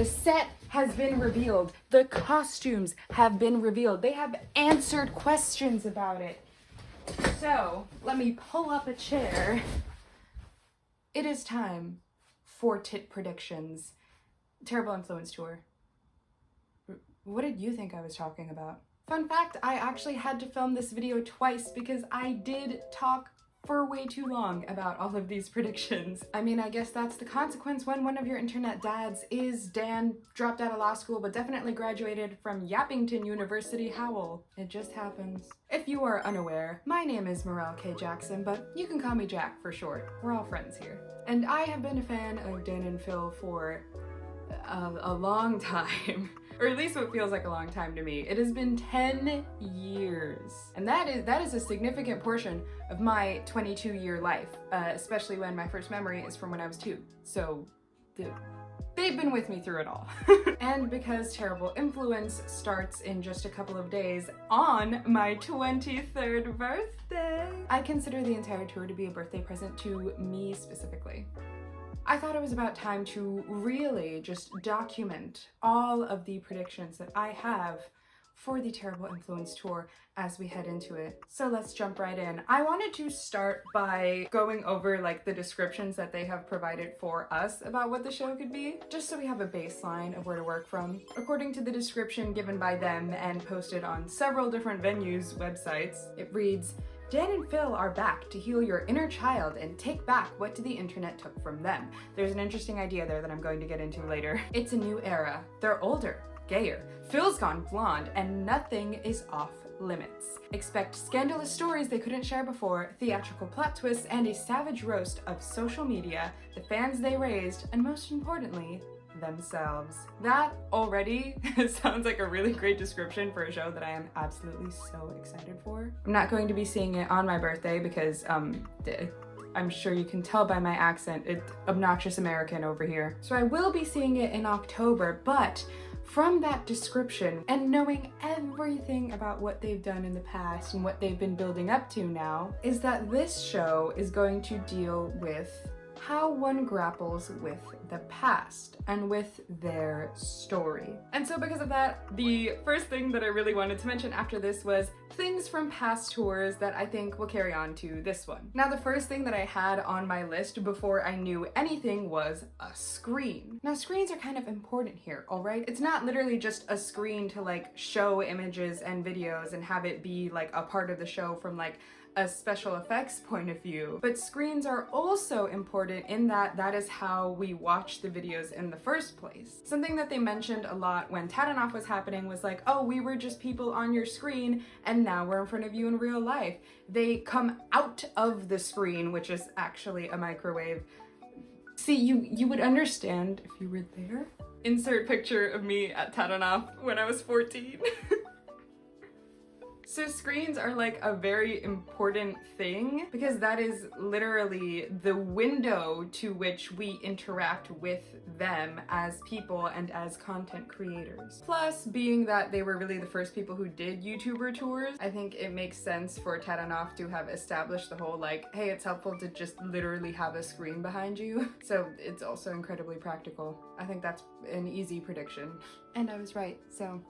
The set has been revealed. The costumes have been revealed. They have answered questions about it. So, let me pull up a chair. It is time for tit predictions. Terrible Influence Tour. What did you think I was talking about? Fun fact, I actually had to film this video twice because I did talk for way too long about all of these predictions. I mean, I guess that's the consequence when one of your internet dads is Dan, dropped out of law school, but definitely graduated from Yappington University, Howell. It just happens. If you are unaware, my name is Morel K. Jackson, but you can call me Jack for short. We're all friends here. And I have been a fan of Dan and Phil for a long time. Or at least what feels like a long time to me. It has been 10 years. And that is a significant portion of my 22-year life, especially when my first memory is from when I was 2. So they've been with me through it all. And because Terrible Influence starts in just a couple of days on my 23rd birthday, I consider the entire tour to be a birthday present to me specifically. I thought it was about time to really just document all of the predictions that I have for the Terrible Influence Tour as we head into it. So let's jump right in. I wanted to start by going over like the descriptions that they have provided for us about what the show could be, just so we have a baseline of where to work from. According to the description given by them and posted on several different venues' websites, it reads, Dan and Phil are back to heal your inner child and take back what the internet took from them. There's an interesting idea there that I'm going to get into later. It's a new era. They're older, gayer. Phil's gone blonde, and nothing is off limits. Expect scandalous stories they couldn't share before, theatrical plot twists, and a savage roast of social media, the fans they raised, and most importantly, themselves. That already sounds like a really great description for a show that I am absolutely so excited for. I'm not going to be seeing it on my birthday because I'm sure you can tell by my accent, it's obnoxious American over here. So I will be seeing it in October, but from that description and knowing everything about what they've done in the past and what they've been building up to now, is that this show is going to deal with how one grapples with the past and with their story. And so because of that, the first thing that I really wanted to mention after this was things from past tours that I think will carry on to this one. Now, the first thing that I had on my list before I knew anything was a screen. Now, screens are kind of important here, all right? It's not literally just a screen to like show images and videos and have it be like a part of the show from like a special effects point of view, but screens are also important in that that is how we watch the videos in the first place. Something that they mentioned a lot when Tatanoff was happening was like, oh, we were just people on your screen and now we're in front of you in real life. They come out of the screen, which is actually a microwave. See, you would understand if you were there. Insert picture of me at Tatanoff when I was 14. So screens are like a very important thing because that is literally the window to which we interact with them as people and as content creators. Plus, being that they were really the first people who did YouTuber tours, I think it makes sense for Tatanoff to have established the whole like, hey, it's helpful to just literally have a screen behind you. So it's also incredibly practical. I think that's an easy prediction. And I was right, so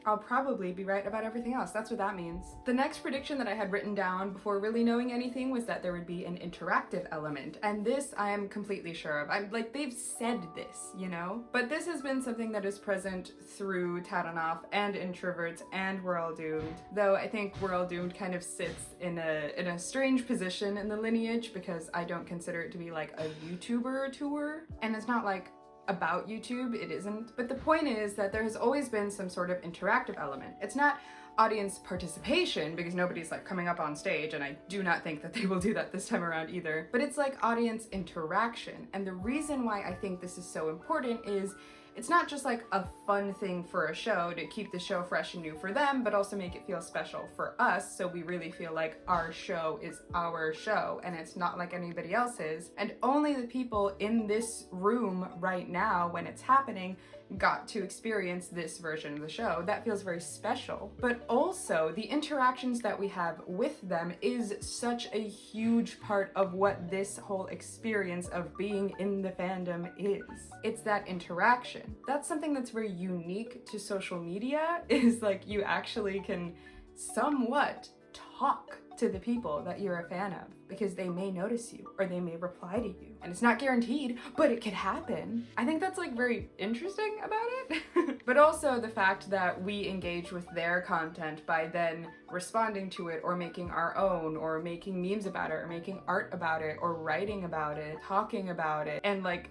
I'll probably be right about everything else. That's what that means. The next prediction that I had written down before really knowing anything was that there would be an interactive element. And this I am completely sure of. I'm like, they've said this, you know? But this has been something that is present through Tatanoff and Introverts and We're All Doomed. Though I think We're All Doomed kind of sits in a strange position in the lineage because I don't consider it to be like a YouTuber tour. And it's not like about YouTube, it isn't. But the point is that there has always been some sort of interactive element. It's not audience participation because nobody's like coming up on stage, and I do not think that they will do that this time around either, but it's like audience interaction. And the reason why I think this is so important is it's not just like a fun thing for a show to keep the show fresh and new for them, but also make it feel special for us, so we really feel like our show is our show and it's not like anybody else's. And only the people in this room right now when it's happening got to experience this version of the show. That feels very special. But but also the interactions that we have with them is such a huge part of what this whole experience of being in the fandom is. It's that interaction. That's something that's very unique to social media, is like you actually can somewhat talk to the people that you're a fan of because they may notice you or they may reply to you. And it's not guaranteed, but it could happen. I think that's like very interesting about it. But also the fact that we engage with their content by then responding to it or making our own or making memes about it or making art about it or writing about it, talking about it, and like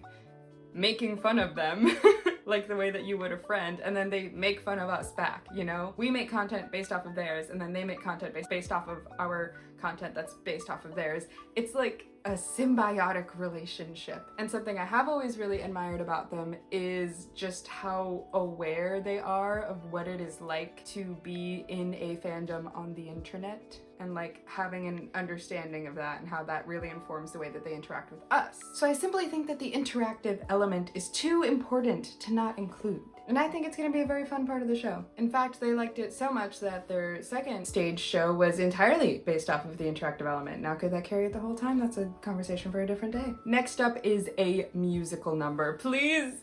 making fun of them. Like the way that you would a friend, and then they make fun of us back, you know? We make content based off of theirs, and then they make content based off of our content that's based off of theirs. It's like a symbiotic relationship. And something I have always really admired about them is just how aware they are of what it is like to be in a fandom on the internet, and like having an understanding of that and how that really informs the way that they interact with us. So I simply think that the interactive element is too important to not include. And I think it's going to be a very fun part of the show. In fact, they liked it so much that their second stage show was entirely based off of the interactive element. Now, could that carry it the whole time? That's a conversation for a different day. Next up is a musical number. Please,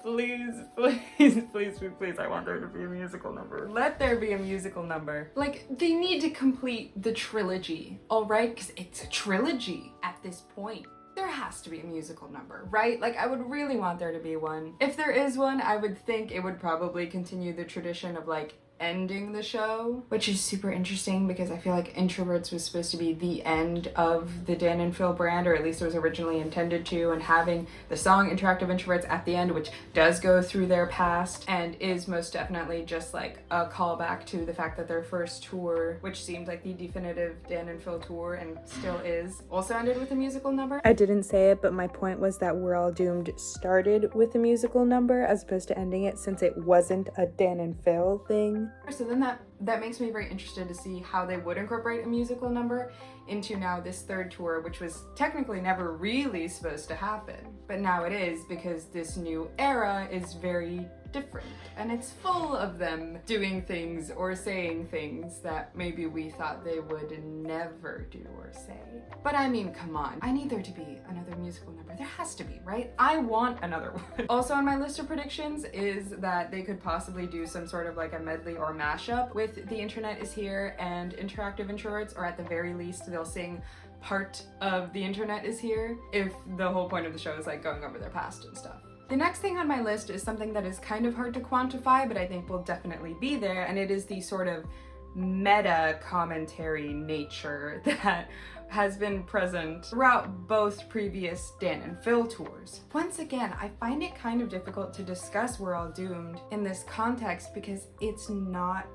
please, please, please, please, I want there to be a musical number. Let there be a musical number. Like, they need to complete the trilogy, all right? Because it's a trilogy at this point. There has to be a musical number, right? Like, I would really want there to be one. If there is one, I would think it would probably continue the tradition of like ending the show, which is super interesting because I feel like Introverts was supposed to be the end of the Dan and Phil brand, or at least it was originally intended to, and having the song Interactive Introverts at the end, which does go through their past and is most definitely just like a callback to the fact that their first tour, which seemed like the definitive Dan and Phil tour and still is, also ended with a musical number. I didn't say it, but my point was that We're All Doomed started with a musical number as opposed to ending it, since it wasn't a Dan and Phil thing. So then that makes me very interested to see how they would incorporate a musical number into now this third tour, which was technically never really supposed to happen. But now it is, because this new era is very different, and it's full of them doing things or saying things that maybe we thought they would never do or say. But I mean, come on, I need there to be another musical number. There has to be, right? I want another one. Also on my list of predictions is that they could possibly do some sort of like a medley or mashup with The Internet Is Here and Interactive Introverts, or at the very least they'll sing part of The Internet Is Here, if the whole point of the show is like going over their past and stuff. The next thing on my list is something that is kind of hard to quantify, but I think will definitely be there, and it is the sort of meta commentary nature that has been present throughout both previous Dan and Phil tours. Once again, I find it kind of difficult to discuss We're All Doomed in this context because it's not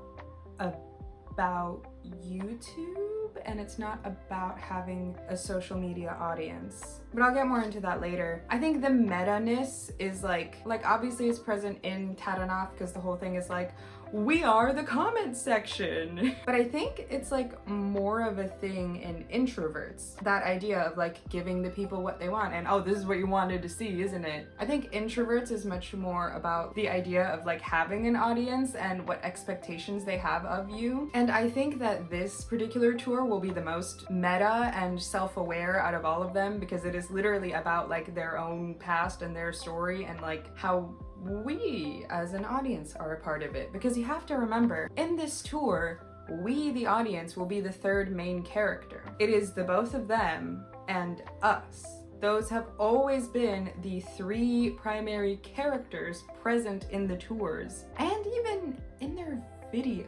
about YouTube, and it's not about having a social media audience. But I'll get more into that later. I think the meta-ness is like obviously it's present in Tatanoff because the whole thing is like, we are the comment section. But I think it's like more of a thing in Introverts. That idea of like giving the people what they want and, oh, this is what you wanted to see, isn't it? I think Introverts is much more about the idea of like having an audience and what expectations they have of you. And I think that this particular tour will be the most meta and self-aware out of all of them, because it is literally about like their own past and their story and like how we as an audience are a part of it. Because you have to remember, in this tour, we, the audience, will be the third main character. It is the both of them and us. Those have always been the three primary characters present in the tours and even in their videos.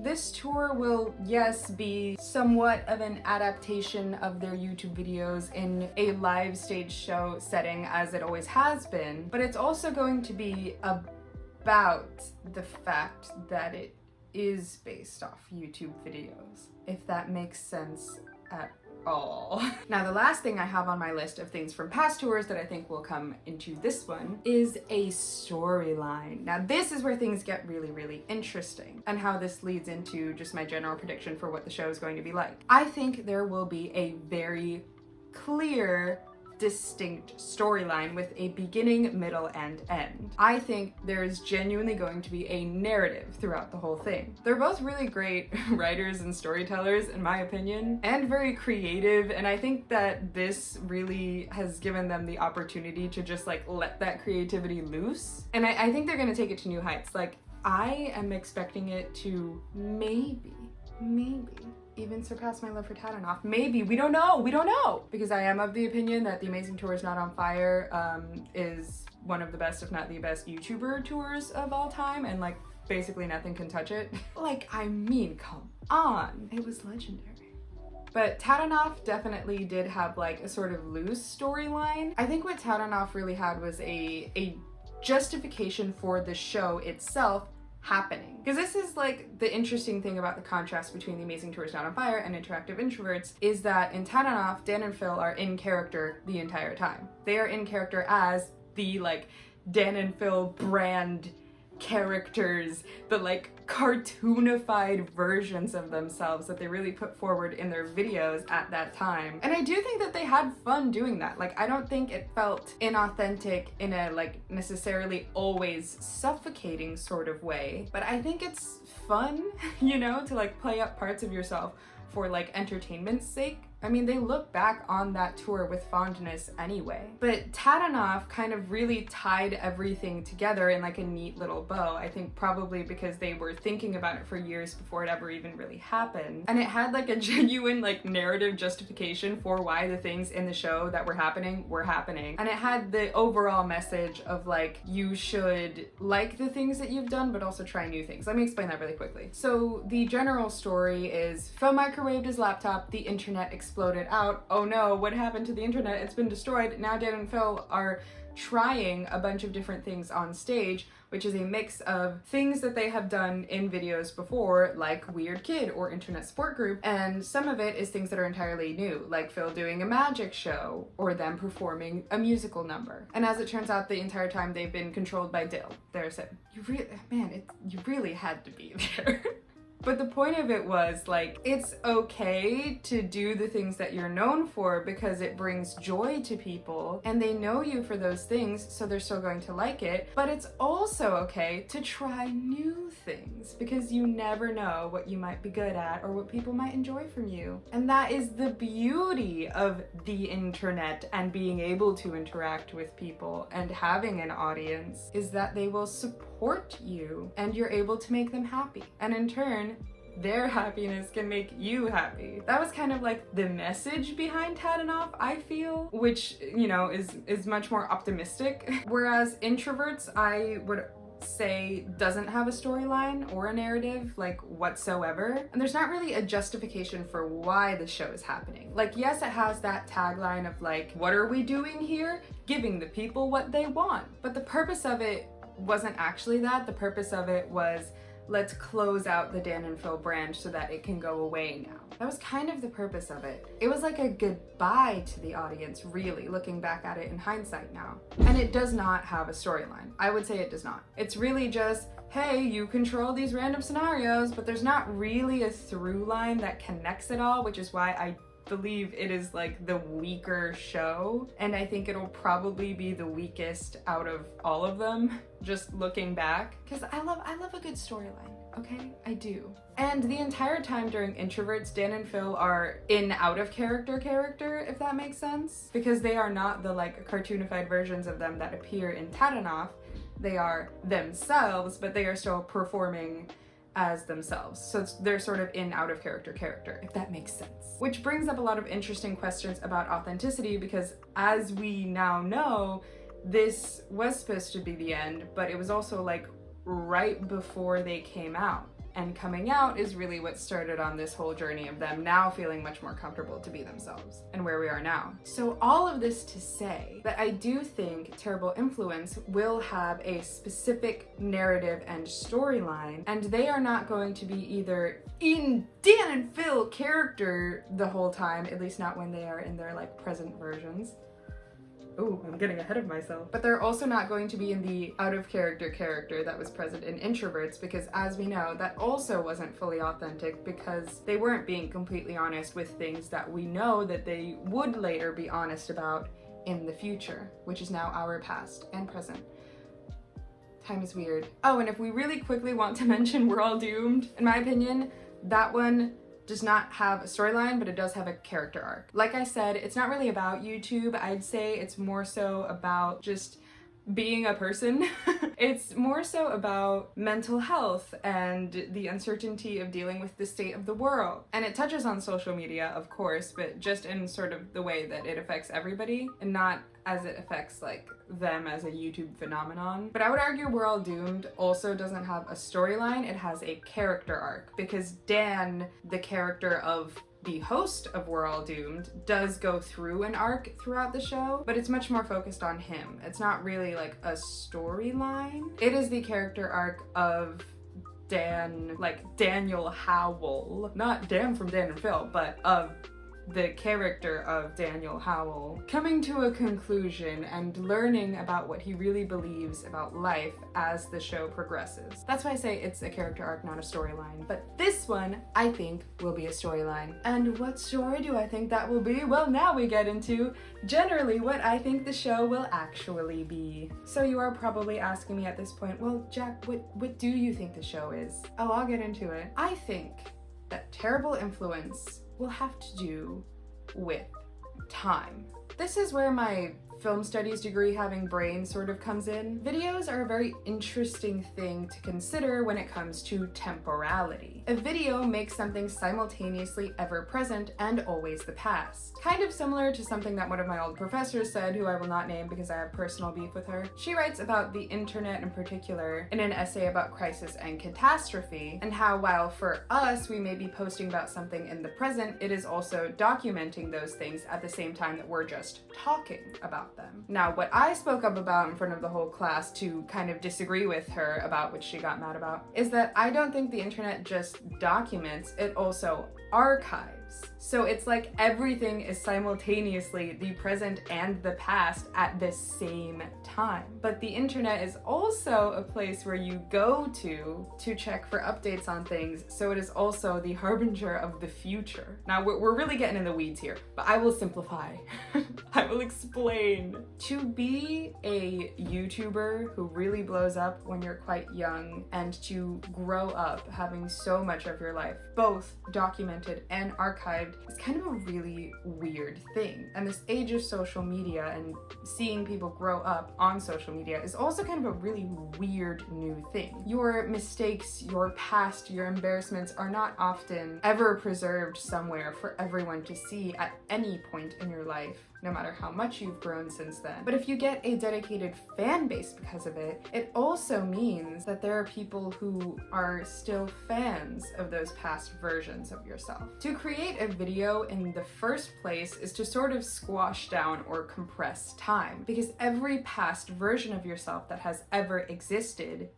This tour will, yes, be somewhat of an adaptation of their YouTube videos in a live stage show setting, as it always has been, but it's also going to be about the fact that it is based off YouTube videos, if that makes sense at all. Now, the last thing I have on my list of things from past tours that I think will come into this one is a storyline. Now, this is where things get really, really interesting, and how this leads into just my general prediction for what the show is going to be like. I think there will be a very clear, distinct storyline with a beginning, middle, and end. I think there is genuinely going to be a narrative throughout the whole thing. They're both really great writers and storytellers, in my opinion, and very creative, and I think that this really has given them the opportunity to just like let that creativity loose. And I think they're gonna take it to new heights. Like, I am expecting it to maybe even surpass my love for Tadanoff. Maybe, we don't know. Because I am of the opinion that The Amazing Tour is Not on Fire is one of the best, if not the best, YouTuber tours of all time, and like basically nothing can touch it. Like, I mean, come on, it was legendary. But Tadanoff definitely did have like a sort of loose storyline. I think what Tadanoff really had was a justification for the show itself happening. Because this is like the interesting thing about the contrast between The Amazing Tour is Not on Fire and Interactive Introverts, is that in Tadanoff, Dan and Phil are in character the entire time. They are in character as the like Dan and Phil brand characters, the like cartoonified versions of themselves that they really put forward in their videos at that time. And I do think that they had fun doing that. Like, I don't think it felt inauthentic in a like necessarily always suffocating sort of way, but I think it's fun, you know, to like play up parts of yourself for like entertainment's sake. I mean, they look back on that tour with fondness anyway. But Tadanoff kind of really tied everything together in like a neat little bow. I think probably because they were thinking about it for years before it ever even really happened. And it had like a genuine like narrative justification for why the things in the show that were happening. And it had the overall message of like, you should like the things that you've done, but also try new things. Let me explain that really quickly. So the general story is Phil microwaved his laptop, the internet exploded out. Oh no, what happened to the internet? It's been destroyed. Now Dan and Phil are trying a bunch of different things on stage, which is a mix of things that they have done in videos before, like Weird Kid or Internet Support Group, and some of it is things that are entirely new, like Phil doing a magic show or them performing a musical number. And as it turns out, the entire time they've been controlled by Dill. There's it. You really had to be there. But the point of it was like, it's okay to do the things that you're known for because it brings joy to people and they know you for those things, so they're still going to like it. But it's also okay to try new things because you never know what you might be good at or what people might enjoy from you. And that is the beauty of the internet and being able to interact with people and having an audience, is that they will support you and you're able to make them happy. And in turn, their happiness can make you happy. That was kind of like the message behind Tadanoff, I feel, which, you know, is much more optimistic. Whereas Introverts, I would say, doesn't have a storyline or a narrative like whatsoever, and there's not really a justification for why the show is happening. Like, yes, it has that tagline of like, what are we doing here? Giving the people what they want. But the purpose of it wasn't actually that. The purpose of it was, let's close out the Dan and Phil brand so that it can go away now. That was kind of the purpose of it. It was like a goodbye to the audience, really, looking back at it in hindsight now. And it does not have a storyline. I would say it does not. It's really just, hey, you control these random scenarios, but there's not really a through line that connects it all, which is why I believe it is like the weaker show, and I think it'll probably be the weakest out of all of them, just looking back, because I love a good storyline, okay? I do. And the entire time during Introverts, Dan and Phil are in out of character, if that makes sense, because they are not the like cartoonified versions of them that appear in Tadanoff. They are themselves, but they are still performing as themselves. So they're sort of in out of character, if that makes sense. Which brings up a lot of interesting questions about authenticity, because as we now know, this was supposed to be the end, but it was also like right before they came out. And coming out is really what started on this whole journey of them now feeling much more comfortable to be themselves and where we are now. So all of this to say that I do think Terrible Influence will have a specific narrative and storyline, and they are not going to be either in Dan and Phil character the whole time, at least not when they are in their like present versions. Ooh, I'm getting ahead of myself. But they're also not going to be in the out of character that was present in Introverts, because as we know, that also wasn't fully authentic because they weren't being completely honest with things that we know that they would later be honest about in the future, which is now our past and present. Time is weird. Oh, and if we really quickly want to mention We're All Doomed, in my opinion, that one does not have a storyline, but it does have a character arc. Like I said, it's not really about YouTube. I'd say it's more so about just being a person. It's more so about mental health and the uncertainty of dealing with the state of the world. And it touches on social media, of course, but just in sort of the way that it affects everybody and not as it affects like them as a YouTube phenomenon. But I would argue We're All Doomed also doesn't have a storyline, it has a character arc, because Dan, the character of the host of We're All Doomed, does go through an arc throughout the show, but it's much more focused on him. It's not really like a storyline. It is the character arc of Dan, like Daniel Howell, not Dan from Dan and Phil, but of the character of Daniel Howell coming to a conclusion and learning about what he really believes about life as the show progresses. That's why I say it's a character arc, not a storyline. But this one, I think, will be a storyline. And what story do I think that will be? Well, now we get into generally what I think the show will actually be. So you are probably asking me at this point, well, Jack, what do you think the show is? Oh, I'll get into it. I think that Terrible Influence will have to do with time. This is where my film studies degree having brain sort of comes in. Videos are a very interesting thing to consider when it comes to temporality. A video makes something simultaneously ever present and always the past. Kind of similar to something that one of my old professors said, who I will not name because I have personal beef with her. She writes about the internet in particular in an essay about crisis and catastrophe, and how while for us we may be posting about something in the present, it is also documenting those things at the same time that we're just talking about them. Now, what I spoke up about in front of the whole class to kind of disagree with her about, which she got mad about, is that I don't think the internet just documents, it also archives. So it's like everything is simultaneously the present and the past at the same time. But the internet is also a place where you go to check for updates on things, so it is also the harbinger of the future. Now, we're really getting in the weeds here, but I will simplify. I will explain. To be a YouTuber who really blows up when you're quite young, and to grow up having so much of your life both documented and archived, is kind of a really weird thing. And this age of social media and seeing people grow up on social media is also kind of a really weird new thing. Your mistakes, your past, your embarrassments are not often ever preserved somewhere for everyone to see at any point in your life, no matter how much you've grown since then. But if you get a dedicated fan base because of it, it also means that there are people who are still fans of those past versions of yourself. To create a video in the first place is to sort of squash down or compress time, because every past version of yourself that has ever existed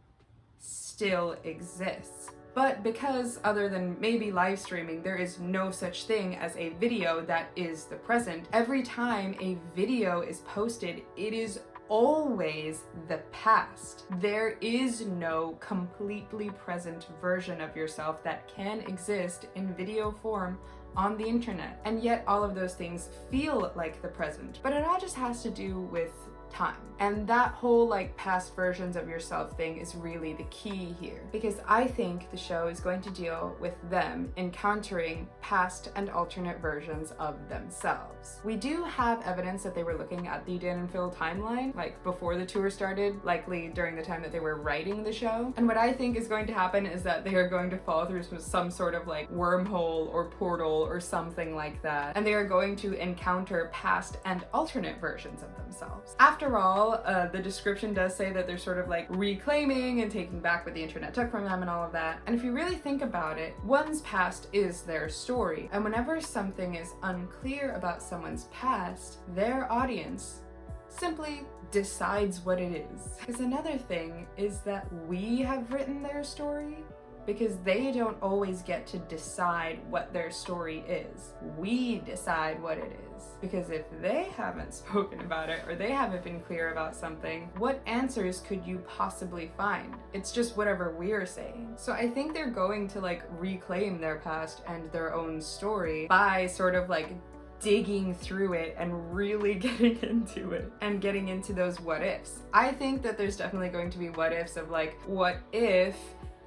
still exists. But because, other than maybe live streaming, there is no such thing as a video that is the present, every time a video is posted, it is always the past. There is no completely present version of yourself that can exist in video form on the internet. And yet all of those things feel like the present. But it all just has to do with time. And that whole like past versions of yourself thing is really the key here, because I think the show is going to deal with them encountering past and alternate versions of themselves. We do have evidence that they were looking at the Dan and Phil timeline, like before the tour started, likely during the time that they were writing the show. And what I think is going to happen is that they are going to fall through some sort of like wormhole or portal or something like that, and they are going to encounter past and alternate versions of themselves. After all, the description does say that they're sort of like reclaiming and taking back what the internet took from them and all of that. And if you really think about it, one's past is their story. And whenever something is unclear about someone's past, their audience simply decides what it is. Because another thing is that we have written their story, because they don't always get to decide what their story is. We decide what it is. Because if they haven't spoken about it, or they haven't been clear about something, what answers could you possibly find? It's just whatever we're saying. So I think they're going to like reclaim their past and their own story by sort of like digging through it and really getting into it and getting into those what ifs. I think that there's definitely going to be what ifs of like, what if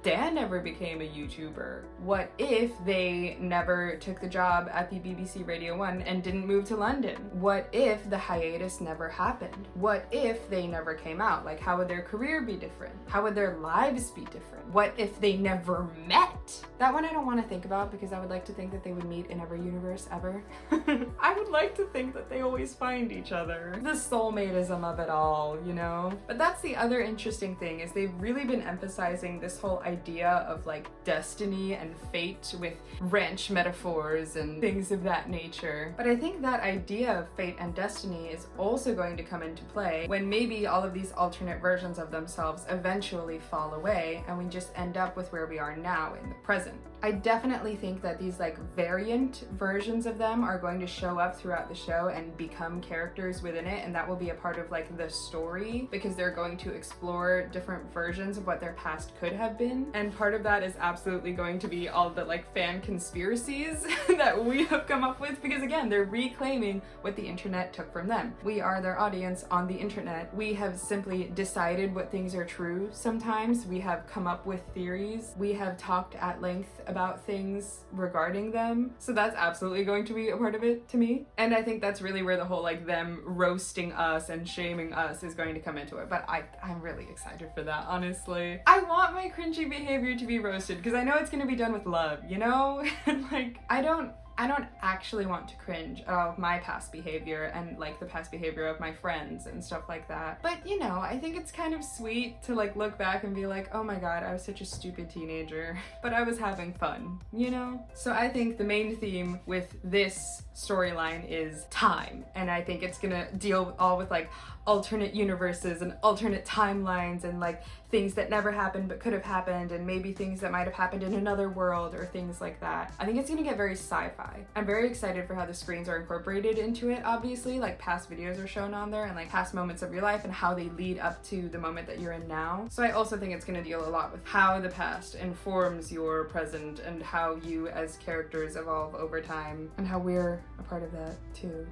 Dan never became a YouTuber? What if they never took the job at the BBC Radio 1 and didn't move to London? What if the hiatus never happened? What if they never came out? Like, how would their career be different? How would their lives be different? What if they never met? That one I don't want to think about because I would like to think that they would meet in every universe ever. I would like to think that they always find each other. The soulmateism of it all, you know? But that's the other interesting thing, is they've really been emphasizing this whole idea of like destiny and fate with wrench metaphors and things of that nature. But I think that idea of fate and destiny is also going to come into play when maybe all of these alternate versions of themselves eventually fall away and we just end up with where we are now in the present. I definitely think that these like variant versions of them are going to show up throughout the show and become characters within it, and that will be a part of like the story because they're going to explore different versions of what their past could have been. And part of that is absolutely going to be all the like fan conspiracies that we have come up with, because again, they're reclaiming what the internet took from them. We are their audience on the internet. We have simply decided what things are true sometimes. We have come up with theories. We have talked at length about things regarding them. So that's absolutely going to be a part of it to me. And I think that's really where the whole like them roasting us and shaming us is going to come into it. But I'm really excited for that, honestly. I want my cringy behavior to be roasted because I know it's going to be done with love, you know? And like, I don't actually want to cringe at all of my past behavior and like the past behavior of my friends and stuff like that. But you know, I think it's kind of sweet to like look back and be like, oh my god, I was such a stupid teenager, but I was having fun, you know? So I think the main theme with this storyline is time, and I think it's gonna deal all with like alternate universes and alternate timelines and like things that never happened but could have happened, and maybe things that might have happened in another world or things like that. I think it's gonna get very sci-fi. I'm very excited for how the screens are incorporated into it, obviously, like past videos are shown on there and like past moments of your life and how they lead up to the moment that you're in now. So I also think it's gonna deal a lot with how the past informs your present and how you as characters evolve over time and how we're a part of that too.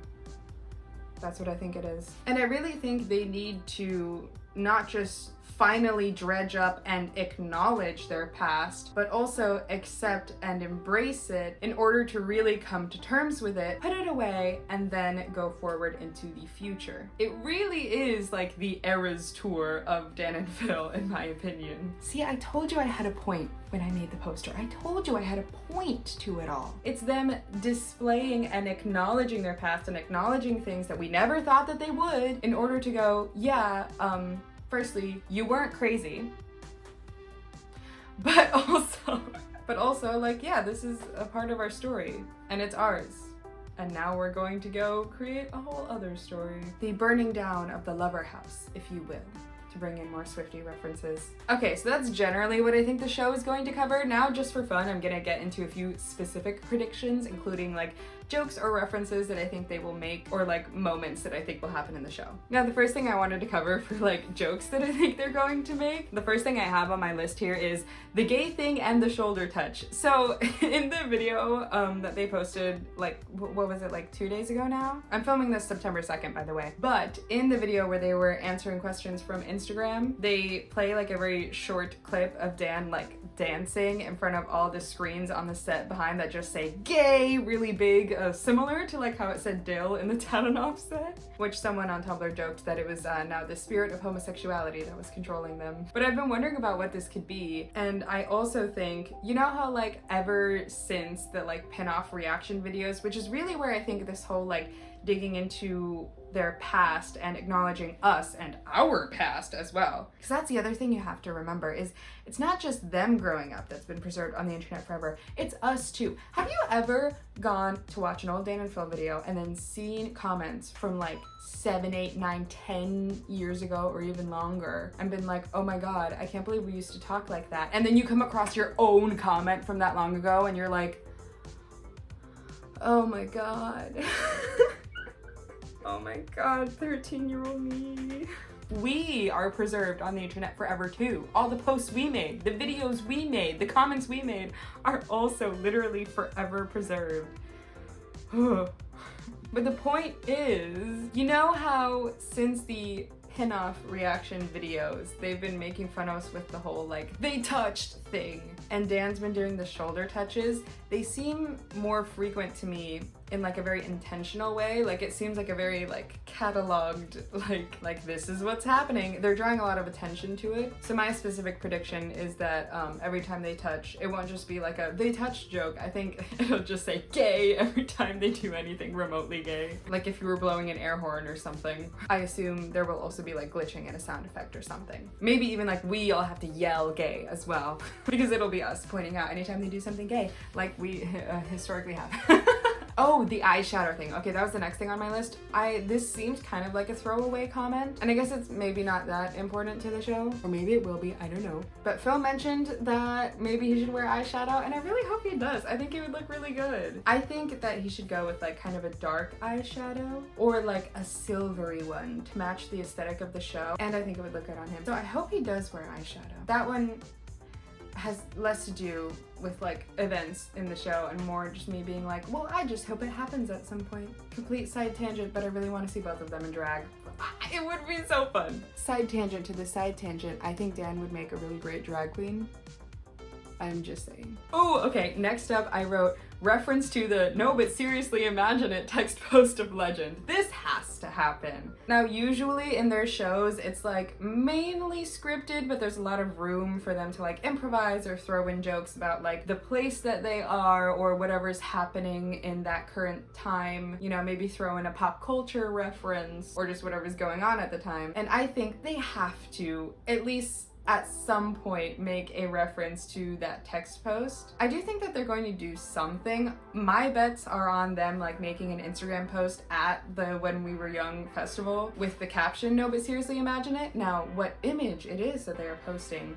That's what I think it is. And I really think they need to not just finally dredge up and acknowledge their past, but also accept and embrace it in order to really come to terms with it, put it away, and then go forward into the future. It really is like the Eras tour of Dan and Phil, in my opinion. See, I told you I had a point when I made the poster. I told you I had a point to it all. It's them displaying and acknowledging their past and acknowledging things that we never thought that they would in order to go, yeah, firstly, you weren't crazy, but also like, yeah, this is a part of our story and it's ours. And now we're going to go create a whole other story. The burning down of the lover house, if you will, to bring in more Swiftie references. Okay, so that's generally what I think the show is going to cover. Now, just for fun, I'm gonna get into a few specific predictions, including like jokes or references that I think they will make, or like moments that I think will happen in the show. Now, the first thing I wanted to cover for like jokes that I think they're going to make, the first thing I have on my list here is the gay thing and the shoulder touch. So in the video that they posted, like, what was it, like 2 days ago now? I'm filming this September 2nd, by the way. But in the video where they were answering questions from Instagram, they play like a very short clip of Dan like dancing in front of all the screens on the set behind that just say gay really big, similar to like how it said Dill in the Talanoff set, which someone on Tumblr joked that it was now the spirit of homosexuality that was controlling them. But I've been wondering about what this could be, and I also think, you know how like ever since the like pin-off reaction videos, which is really where I think this whole like digging into their past and acknowledging us and our past as well. Because that's the other thing you have to remember, is it's not just them growing up that's been preserved on the internet forever, it's us too. Have you ever gone to watch an old Dan and Phil video and then seen comments from like 7, 8, 9, 10 years ago or even longer and been like, oh my god, I can't believe we used to talk like that. And then you come across your own comment from that long ago and you're like, oh my god. Oh my god, 13-year-old me. We are preserved on the internet forever too. All the posts we made, the videos we made, the comments we made are also literally forever preserved. But the point is, you know how since the pin-off reaction videos, they've been making fun of us with the whole like, they touched thing. And Dan's been doing the shoulder touches. They seem more frequent to me in like a very intentional way. Like it seems like a very like cataloged, like this is what's happening. They're drawing a lot of attention to it. So my specific prediction is that every time they touch, it won't just be like a they touch joke. I think it'll just say gay every time they do anything remotely gay. Like if you were blowing an air horn or something. I assume there will also be like glitching and a sound effect or something. Maybe even like we all have to yell gay as well because it'll be us pointing out anytime they do something gay, like we historically have. Oh, the eyeshadow thing. Okay, that was the next thing on my list. This seems kind of like a throwaway comment, and I guess it's maybe not that important to the show, or maybe it will be, I don't know. But Phil mentioned that maybe he should wear eyeshadow, and I really hope he does. I think it would look really good. I think that he should go with like kind of a dark eyeshadow, or like a silvery one to match the aesthetic of the show, and I think it would look good on him. So I hope he does wear eyeshadow. That one has less to do with like events in the show and more just me being like, well, I just hope it happens at some point. Complete side tangent, but I really want to see both of them in drag. It would be so fun. Side tangent to the side tangent. I think Dan would make a really great drag queen. I'm just saying. Oh, okay, next up I wrote reference to the no but seriously imagine it text post of legend. This has to happen. Now usually in their shows it's like mainly scripted, but there's a lot of room for them to like improvise or throw in jokes about like the place that they are or whatever's happening in that current time. You know, maybe throw in a pop culture reference or just whatever's going on at the time. And I think they have to at least at some point make a reference to that text post. I do think that they're going to do something. My bets are on them like making an Instagram post at the When We Were Young festival with the caption, no but seriously imagine it. Now what image it is that they are posting,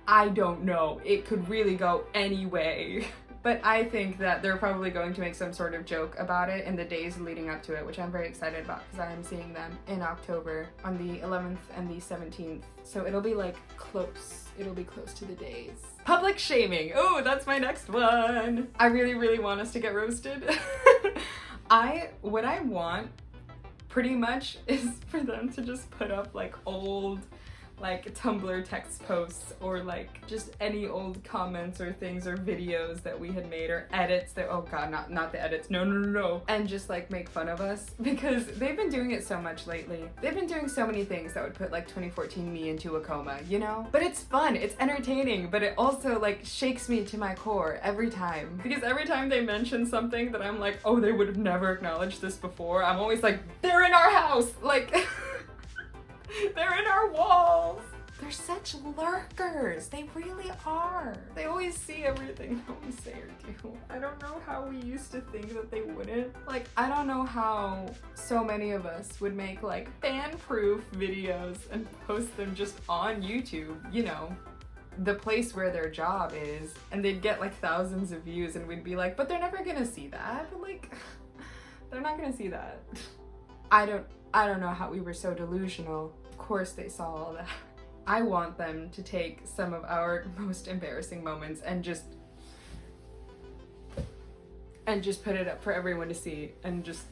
I don't know. It could really go any way. But I think that they're probably going to make some sort of joke about it in the days leading up to it, which I'm very excited about because I am seeing them in October on the 11th and the 17th. So it'll be like close. It'll be close to the days. Public shaming. Oh, that's my next one. I really, really want us to get roasted. What I want pretty much is for them to just put up like old like Tumblr text posts or like just any old comments or things or videos that we had made or edits that, oh god, not the edits, no, and just like make fun of us because they've been doing it so much lately. They've been doing so many things that would put like 2014 me into a coma, you know? But it's fun, it's entertaining, but it also like shakes me to my core every time because every time they mention something that I'm like, oh, they would have never acknowledged this before, I'm always like, they're in our house, like they're in our walls. They're such lurkers. They really are. They always see everything that we say or do. I don't know how we used to think that they wouldn't. Like, I don't know how so many of us would make like fan-proof videos and post them just on YouTube, you know, the place where their job is, and they'd get like thousands of views and we'd be like, but they're never gonna see that. But like, they're not gonna see that. I don't know how we were so delusional. Of course they saw all that. I want them to take some of our most embarrassing moments and just put it up for everyone to see and just,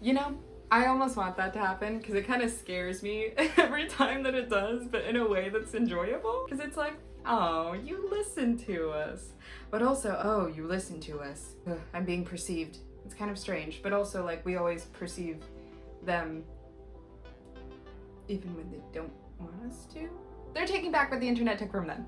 you know, I almost want that to happen because it kind of scares me every time that it does, but in a way that's enjoyable because it's like, oh, you listen to us. But also, oh, you listen to us. Ugh, I'm being perceived. It's kind of strange, but also like we always perceive them even when they don't want us to. They're taking back what the internet took from them.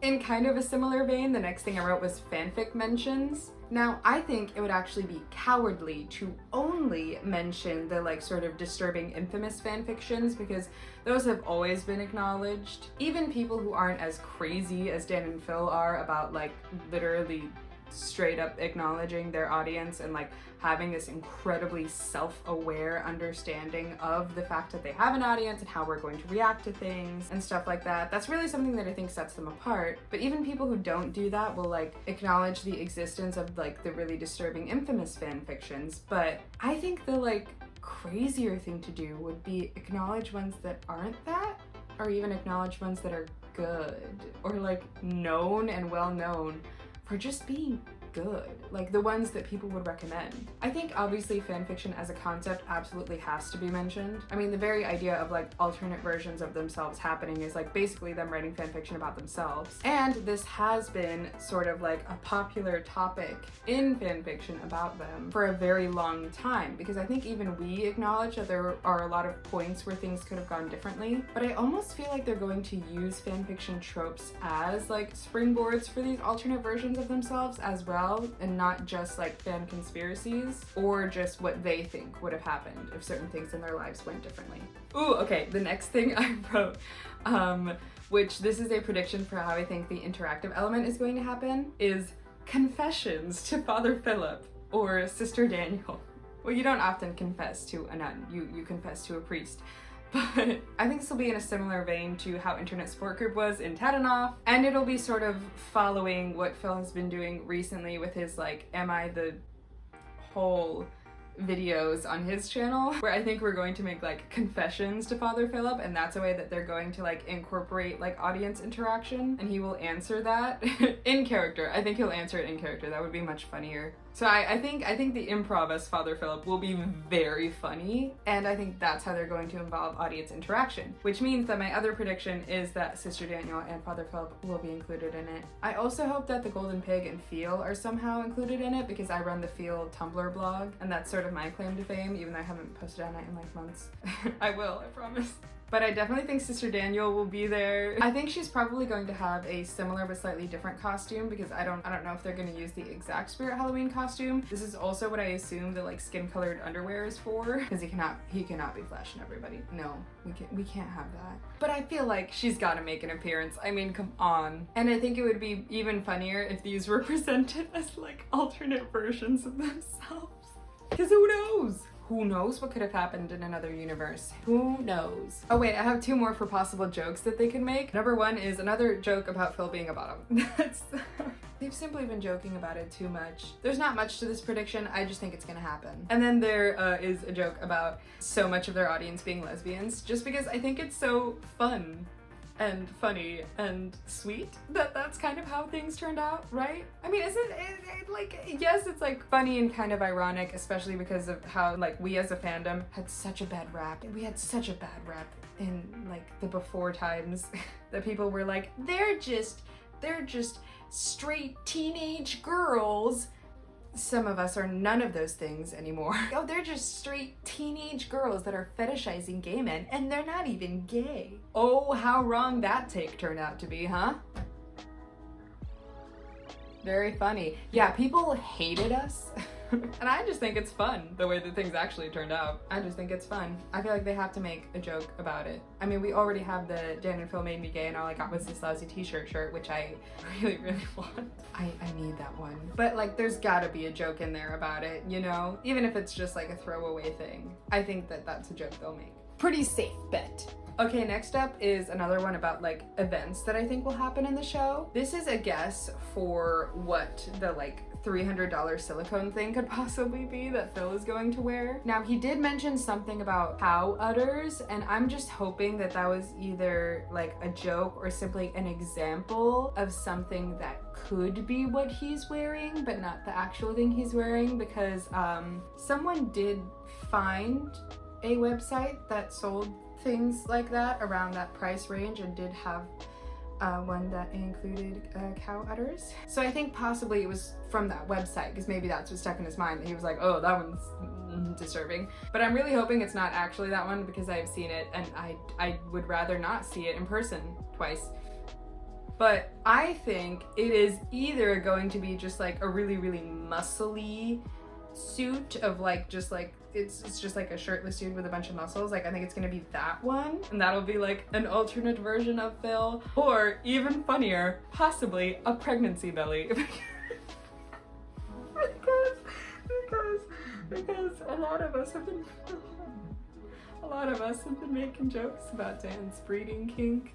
In kind of a similar vein, the next thing I wrote was fanfic mentions. Now, I think it would actually be cowardly to only mention the like sort of disturbing infamous fanfictions because those have always been acknowledged. Even people who aren't as crazy as Dan and Phil are about like literally straight up acknowledging their audience and like having this incredibly self-aware understanding of the fact that they have an audience and how we're going to react to things and stuff like that. That's really something that I think sets them apart. But even people who don't do that will like acknowledge the existence of like the really disturbing infamous fan fictions. But I think the like crazier thing to do would be acknowledge ones that aren't that, or even acknowledge ones that are good or like known and well known for just being good, like the ones that people would recommend. I think obviously fanfiction as a concept absolutely has to be mentioned. I mean, the very idea of like alternate versions of themselves happening is like basically them writing fanfiction about themselves. And this has been sort of like a popular topic in fanfiction about them for a very long time, because I think even we acknowledge that there are a lot of points where things could have gone differently, but I almost feel like they're going to use fanfiction tropes as like springboards for these alternate versions of themselves as well, and not just like fan conspiracies or just what they think would have happened if certain things in their lives went differently. Ooh, okay, the next thing I wrote, which this is a prediction for how I think the interactive element is going to happen, is confessions to Father Philip or Sister Daniel. Well, you don't often confess to a nun, you confess to a priest. But I think this will be in a similar vein to how Internet Support Group was in Tadanoff, and it'll be sort of following what Phil has been doing recently with his like Am I the Whole videos on his channel, where I think we're going to make like confessions to Father Philip, and that's a way that they're going to like incorporate like audience interaction, and he will answer that in character. I think he'll answer it in character. That would be much funnier. So I think the improv as Father Philip will be very funny, and I think that's how they're going to involve audience interaction, which means that my other prediction is that Sister Daniel and Father Philip will be included in it. I also hope that the Golden Pig and Feel are somehow included in it, because I run the Feel Tumblr blog, and that's sort of my claim to fame, even though I haven't posted on it in like months. I will, I promise. But I definitely think Sister Daniel will be there. I think she's probably going to have a similar but slightly different costume, because I don't know if they're going to use the exact Spirit Halloween costume. This is also what I assume the like skin-colored underwear is for, because he cannot be flashing everybody. No, we can't have that. But I feel like she's got to make an appearance. I mean, come on. And I think it would be even funnier if these were presented as like alternate versions of themselves. Because who knows? Who knows what could have happened in another universe? Who knows? Oh wait, I have two more for possible jokes that they could make. Number one is another joke about Phil being a bottom. They've simply been joking about it too much. There's not much to this prediction, I just think it's gonna happen. And then there is a joke about so much of their audience being lesbians, just because I think it's so fun and funny and sweet that that's kind of how things turned out, right? I mean, isn't it like, yes, it's like funny and kind of ironic, especially because of how like we as a fandom had such a bad rap. We had such a bad rap in like the before times that people were like, they're just straight teenage girls. Some of us are none of those things anymore. Oh, they're just straight teenage girls that are fetishizing gay men, and they're not even gay. Oh, how wrong that take turned out to be, huh? Very funny. Yeah, people hated us. And I just think it's fun, the way that things actually turned out. I just think it's fun. I feel like they have to make a joke about it. I mean, we already have the Dan and Phil made me gay and all I got was this lousy t-shirt shirt, which I really, really want. I need that one. But like, there's gotta be a joke in there about it, you know? Even if it's just like a throwaway thing. I think that that's a joke they'll make. Pretty safe bet. Okay, next up is another one about like events that I think will happen in the show. This is a guess for what the like $300 silicone thing could possibly be that Phil is going to wear. Now, he did mention something about cow udders, and I'm just hoping that that was either like a joke or simply an example of something that could be what he's wearing, but not the actual thing he's wearing, because someone did find a website that sold things like that around that price range and did have one that included cow udders. So I think possibly it was from that website, because maybe that's what stuck in his mind, and he was like, oh, that one's disturbing. But I'm really hoping it's not actually that one, because I've seen it and I would rather not see it in person twice. But I think it is either going to be just like a really, really muscly suit of like, just like, it's just like a shirtless dude with a bunch of muscles. Like, I think it's gonna be that one, and that'll be like an alternate version of Phil, or even funnier, possibly a pregnancy belly. because a lot of us have been making jokes about Dan's breeding kink.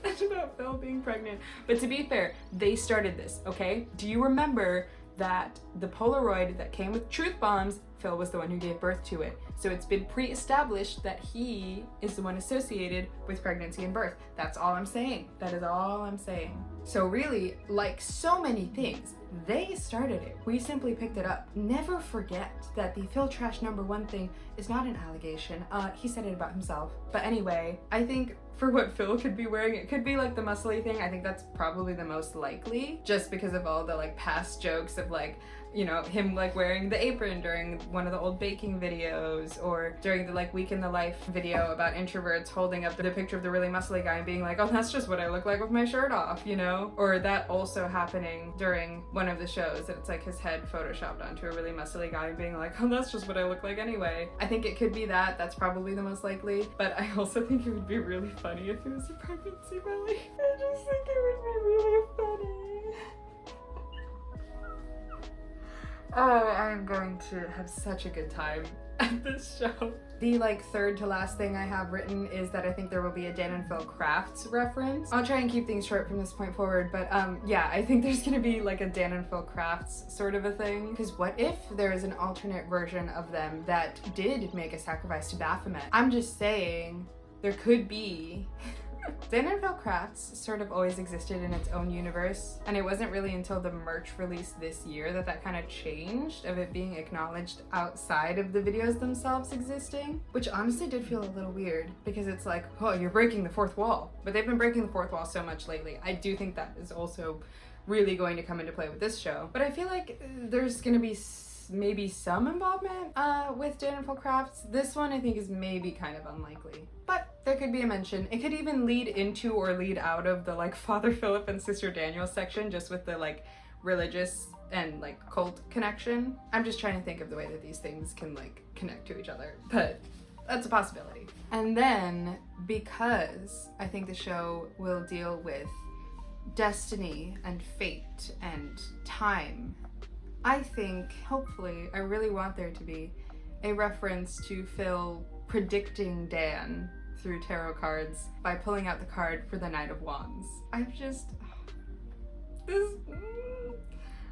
And about Phil being pregnant. But to be fair, they started this, okay? Do you remember that the Polaroid that came with truth bombs, Phil was the one who gave birth to it. So it's been pre-established that he is the one associated with pregnancy and birth. That's all I'm saying. That is all I'm saying. So really, like so many things, they started it. We simply picked it up. Never forget that the Phil Trash #1 thing is not an allegation. He said it about himself. But anyway, I think for what Phil could be wearing, it could be like the muscly thing. I think that's probably the most likely, just because of all the like past jokes of like, you know, him like wearing the apron during one of the old baking videos, or during the like week in the life video about introverts holding up the picture of the really muscly guy and being like, oh, that's just what I look like with my shirt off, you know? Or that also happening during one of the shows, that it's like his head photoshopped onto a really muscly guy and being like, oh, that's just what I look like anyway. I think it could be that. That's probably the most likely. But I also think it would be really funny if it was a pregnancy belly. I just think it would be really funny. Oh, I'm going to have such a good time at this show. The like third to last thing I have written is that I think there will be a Dan and Phil Crafts reference. I'll try and keep things short from this point forward, but yeah, I think there's gonna be like a Dan and Phil Crafts sort of a thing. Because what if there is an alternate version of them that did make a sacrifice to Baphomet? I'm just saying, there could be. Dan and Phil Crafts sort of always existed in its own universe, and it wasn't really until the merch release this year that that kind of changed, of it being acknowledged outside of the videos themselves existing, which honestly did feel a little weird, because it's like, oh, you're breaking the fourth wall. But they've been breaking the fourth wall so much lately. I do think that is also really going to come into play with this show. But I feel like there's gonna be maybe some involvement with Dan and Phil Crafts. This one I think is maybe kind of unlikely, but there could be a mention. It could even lead into or lead out of the like Father Philip and Sister Daniel section, just with the like religious and like cult connection. I'm just trying to think of the way that these things can like connect to each other, but that's a possibility. And then, because I think the show will deal with destiny and fate and time, I think, hopefully, I really want there to be a reference to Phil predicting Dan through tarot cards by pulling out the card for the Knight of Wands.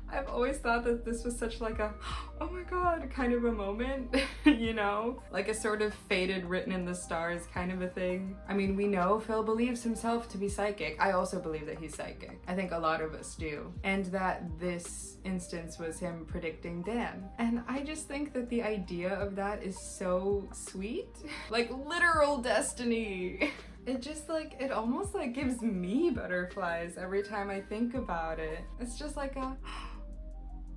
I've always thought that this was such like a, oh my god, kind of a moment, you know? Like a sort of fated written in the stars kind of a thing. I mean, we know Phil believes himself to be psychic. I also believe that he's psychic. I think a lot of us do. And that this instance was him predicting Dan. And I just think that the idea of that is so sweet. Like literal destiny. It just like, it almost like gives me butterflies every time I think about it. It's just like a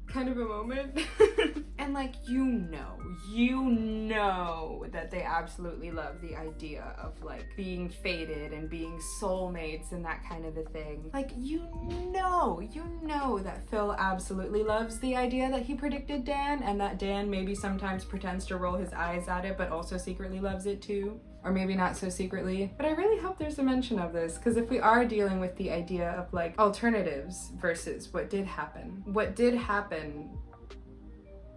kind of a moment. And like, you know that they absolutely love the idea of like being fated and being soulmates and that kind of a thing. Like, you know that Phil absolutely loves the idea that he predicted Dan, and that Dan maybe sometimes pretends to roll his eyes at it but also secretly loves it too. Or maybe not so secretly. But I really hope there's a mention of this, because if we are dealing with the idea of like alternatives versus what did happen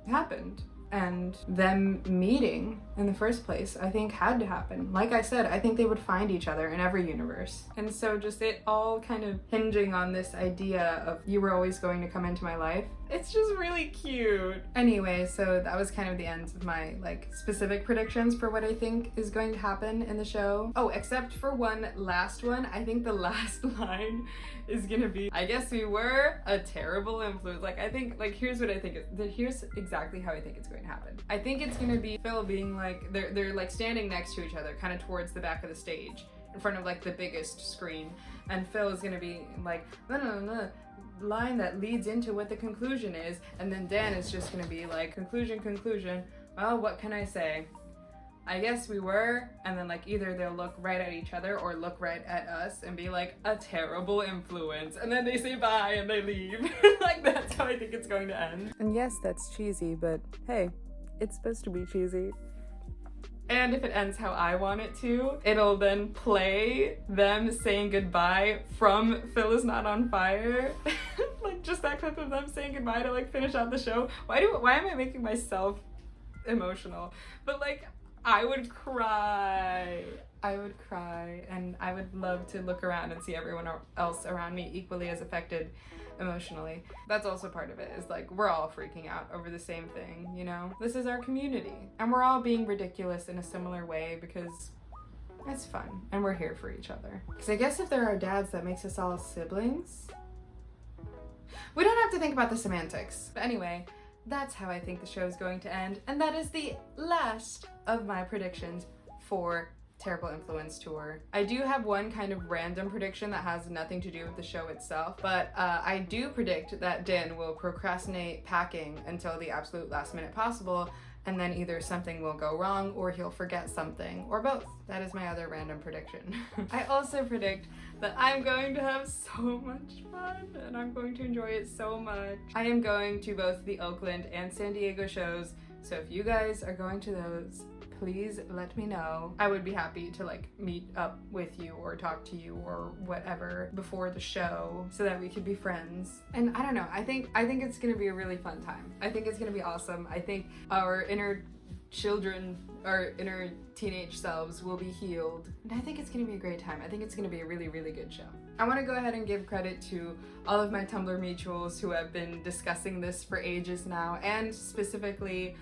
happened. And them meeting in the first place, I think had to happen. Like I said, I think they would find each other in every universe. And so just it all kind of hinging on this idea of you were always going to come into my life. It's just really cute. Anyway, so that was kind of the end of my like specific predictions for what I think is going to happen in the show. Oh, except for one last one. I think the last line is gonna be, I guess we were a terrible influence. Like, I think, like, here's what I think, here's exactly how I think it's going to happen. I think it's gonna be Phil being like, they're like standing next to each other, kind of towards the back of the stage, in front of like the biggest screen. And Phil is gonna be like, no, line that leads into what the conclusion is. And then Dan is just gonna be like, conclusion. Well, what can I say? I guess we were, and then like either they'll look right at each other or look right at us and be like, a terrible influence, and then they say bye and they leave. Like, that's how I think it's going to end. And yes, that's cheesy, but hey, it's supposed to be cheesy. And if it ends how I want it to, it'll then play them saying goodbye from Phil Is Not on Fire. Like just that clip of them saying goodbye to like finish out the show. Why am I making myself emotional? But like, I would cry, and I would love to look around and see everyone else around me equally as affected emotionally. That's also part of it, is like we're all freaking out over the same thing, you know? This is our community. And we're all being ridiculous in a similar way because it's fun and we're here for each other. Because I guess if there are dads, that makes us all siblings. We don't have to think about the semantics. But anyway, that's how I think the show is going to end. And that is the last of my predictions for Terrible Influence Tour. I do have one kind of random prediction that has nothing to do with the show itself, but I do predict that Dan will procrastinate packing until the absolute last minute possible, and then either something will go wrong or he'll forget something, or both. That is my other random prediction. I also predict that I'm going to have so much fun and I'm going to enjoy it so much. I am going to both the Oakland and San Diego shows, so if you guys are going to those, please let me know. I would be happy to like meet up with you or talk to you or whatever before the show so that we could be friends. And I don't know, I think it's gonna be a really fun time. I think it's gonna be awesome. I think our inner children, our inner teenage selves will be healed. And I think it's gonna be a great time. I think it's gonna be a really, really good show. I wanna go ahead and give credit to all of my Tumblr mutuals who have been discussing this for ages now, and specifically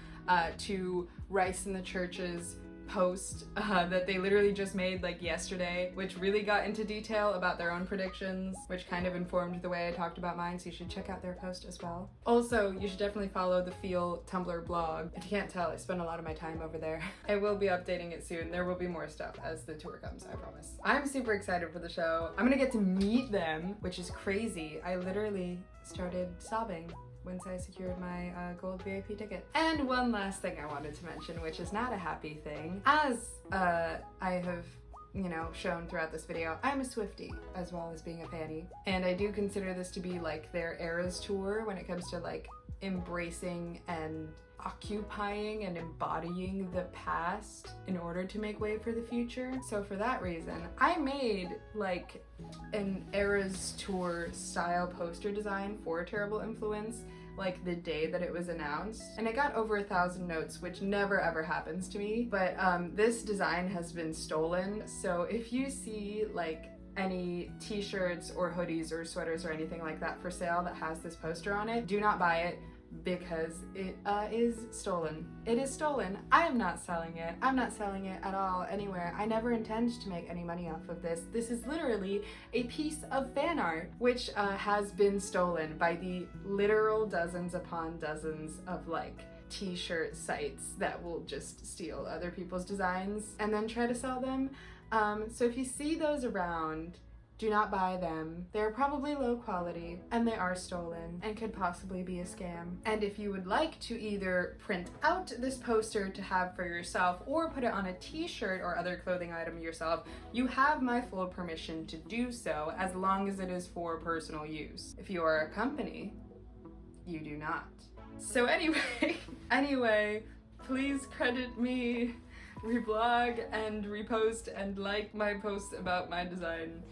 to Rice in the Church's post that they literally just made like yesterday, which really got into detail about their own predictions, which kind of informed the way I talked about mine, so you should check out their post as well. Also, you should definitely follow the Feel Tumblr blog. If you can't tell, I spend a lot of my time over there. I will be updating it soon. There will be more stuff as the tour comes, I promise. I'm super excited for the show. I'm gonna get to meet them, which is crazy. I literally started sobbing once I secured my gold VIP ticket. And one last thing I wanted to mention, which is not a happy thing. As I have, you know, shown throughout this video, I'm a Swiftie as well as being a phannie. And I do consider this to be like their Eras tour when it comes to like embracing and occupying and embodying the past in order to make way for the future. So for that reason, I made like an Eras tour style poster design for Terrible Influence like the day that it was announced, and I got over 1,000 notes, which never ever happens to me. But this design has been stolen, so if you see like any t-shirts or hoodies or sweaters or anything like that for sale that has this poster on it, do not buy it, because it is stolen. It is stolen. I am not selling it. I'm not selling it at all anywhere. I never intend to make any money off of this. This is literally a piece of fan art which has been stolen by the literal dozens upon dozens of like t-shirt sites that will just steal other people's designs and then try to sell them. So if you see those around, do not buy them. They're probably low quality and they are stolen and could possibly be a scam. And if you would like to either print out this poster to have for yourself or put it on a t-shirt or other clothing item yourself, you have my full permission to do so as long as it is for personal use. If you are a company, you do not. So anyway, please credit me, reblog and repost and like my posts about my design.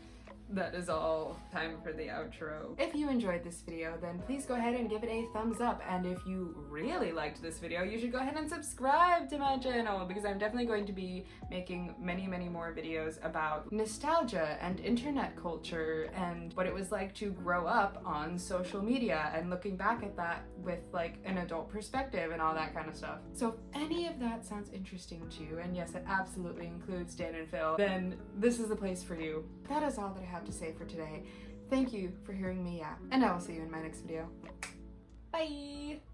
That is all. Time for the outro. If you enjoyed this video, then please go ahead and give it a thumbs up. And if you really liked this video, you should go ahead and subscribe to my channel, because I'm definitely going to be making many, many more videos about nostalgia and internet culture and what it was like to grow up on social media and looking back at that with like an adult perspective and all that kind of stuff. So if any of that sounds interesting to you, and yes, it absolutely includes Dan and Phil, then this is the place for you. That is all that I have to say for today. Thank you for hearing me yap, and I will see you in my next video. Bye!